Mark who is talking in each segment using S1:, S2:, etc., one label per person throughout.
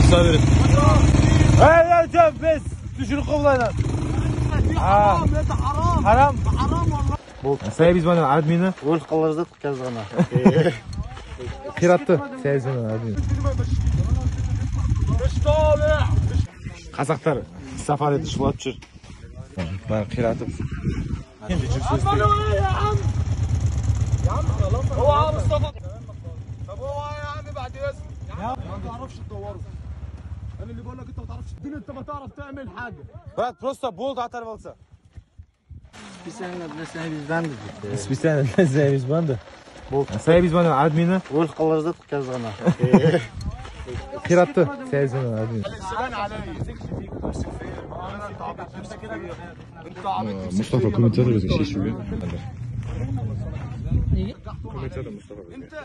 S1: Musa verin.
S2: Hey canım biz düşürüp kovlaylar. Haram. Saya biz bana admini.
S3: Өліп қалар зат қазір ғана.
S2: Қиратты. Saya biz bana admini. Қазақтар сафар етіп шулап жүр. Бәрі қиратып. Енді жүр сөз.
S1: هو مصطفى.
S4: طب هو يا عم بعد اسم ما تعرفش تدوره. انا اللي بقول لك انت ما تعرفش الدنيا، انت ما تعرف تعمل حاجه.
S2: Брат, просто болды атар болса.
S3: Специально для Saya biz bandı.
S2: Специально для Saya biz bandı. Saya biz bana admini.
S3: Өліп қалар зат қазір ғана.
S2: Қиратты. Saya biz bana admini. Mustafa kommentator bize şişiyor.
S3: Неге?
S2: Kommentator Mustafa bize.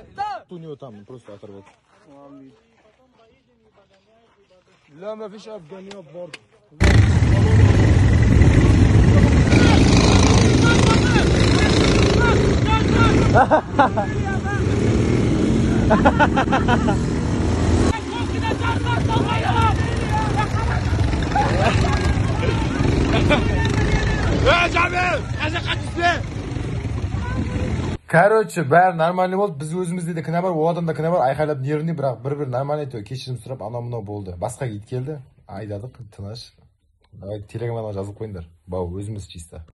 S2: У него там просто оторвал.
S4: لا ما فيش افغانيات برضه.
S2: Короче, бәрі нормальный болды. Біз өзімізде де кінә бар, о адамда кінә бар. Айқайлап нервный, бірақ бір нормальный етіп кешірім сұрап, анау-мынау болды. Басқа ит келді, айдадық, тыныш. Давай телеграммаға жазылып қойыңдар. Бау, өзіміз чисто.